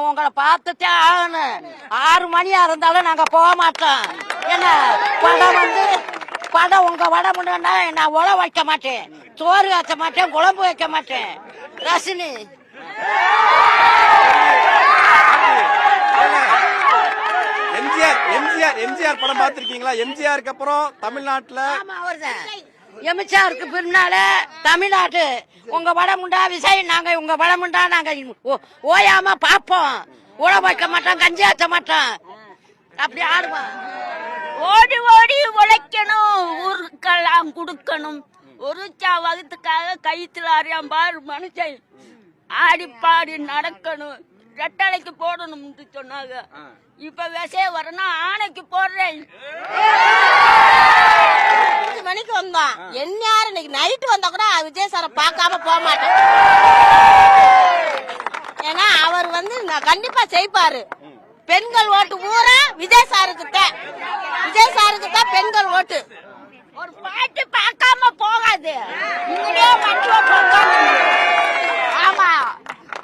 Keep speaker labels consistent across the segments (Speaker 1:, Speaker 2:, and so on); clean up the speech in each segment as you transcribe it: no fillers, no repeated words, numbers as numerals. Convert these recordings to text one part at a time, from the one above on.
Speaker 1: உங்களை பார்த்துட்டே ஆகணும். 6 மணியா இருந்தாலும் நாங்க போக மாட்டோம். என்ன படம் வந்து படம் உங்க வடம் நான் உழ வைக்க மாட்டேன், சோறு வைக்க மாட்டேன், குழம்பு வைக்க மாட்டேன். ரசினி
Speaker 2: எம்ஜிஆர் படம் பார்த்திருக்கீங்களா? எம்ஜிஆருக்கு அப்புறம் தமிழ்நாட்டுல
Speaker 1: எம்ஜிஆருக்கு பின்னால தமிழ்நாட்டு உங்க வடமுண்டா விசை, நாங்க உங்க வடமுண்டா நாங்க ஓயாம பாப்போம். உழ வைக்க மாட்டோம், கஞ்சி ஆச்ச மாட்டோம். அப்படி ஆடுவோம்.
Speaker 3: ஓடி ஓடி உழைக்கணும், ஊருக்கெல்லாம் கொடுக்கணும். ஒரு வகுத்துக்காக கைத்துல அறியாம பாரு மனுஷன் ஆடி பாடி நடக்கணும். ரெட்டலைக்கு போடணும்னு சொன்னாங்க. இப்ப விசைய வரணும், ஆணைக்கு போடுறேன்.
Speaker 4: 5 மணிக்கு வந்தோம். என்ன இன்னைக்கு நைட்டு வந்தா கூட விஜய் சாரை பார்க்காம போக மாட்டேன். ஏன்னா அவர் வந்து கண்டிப்பா செய்ப்பாரு. பெண்கள் ஓட்டு பூரா விஜய் சாருக்கு தான். விஜய் சாருக்கு தான் பெண்கள் ஓட்டு.
Speaker 3: ஒரு பாட்டு பார்க்காம போகாது.
Speaker 1: ஆமா,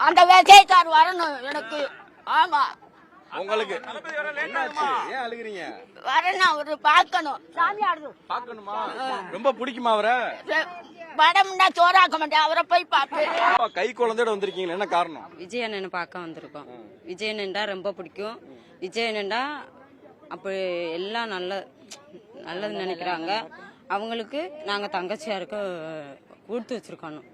Speaker 1: அந்த விஜய் சார் வரணும் எனக்கு. ஆமா,
Speaker 2: உங்களுக்கு ஏன் அழுகுறீங்க?
Speaker 1: வரணும், அவரு பார்க்கணும். சாமி ஆடுது
Speaker 2: பாக்கணுமா? ரொம்ப பிடிக்குமா அவரை?
Speaker 1: வடம்னா சோறாக்க மாட்டேன், அவரை போய் பார்ப்பேன்.
Speaker 2: கை குழந்தையோட வந்திருக்கீங்களா? என்ன காரணம்?
Speaker 5: விஜய் அண்ணனை பார்க்க வந்திருக்கோம். விஜய் அண்ணன்டா ரொம்ப பிடிக்கும். விஜய் அண்ணன்டா அப்படி எல்லாம் நல்லது நினைக்கிறாங்க. அவங்களுக்கு நாங்கள் தங்கச்சியாருக்கு கொடுத்து வச்சிருக்கணும்.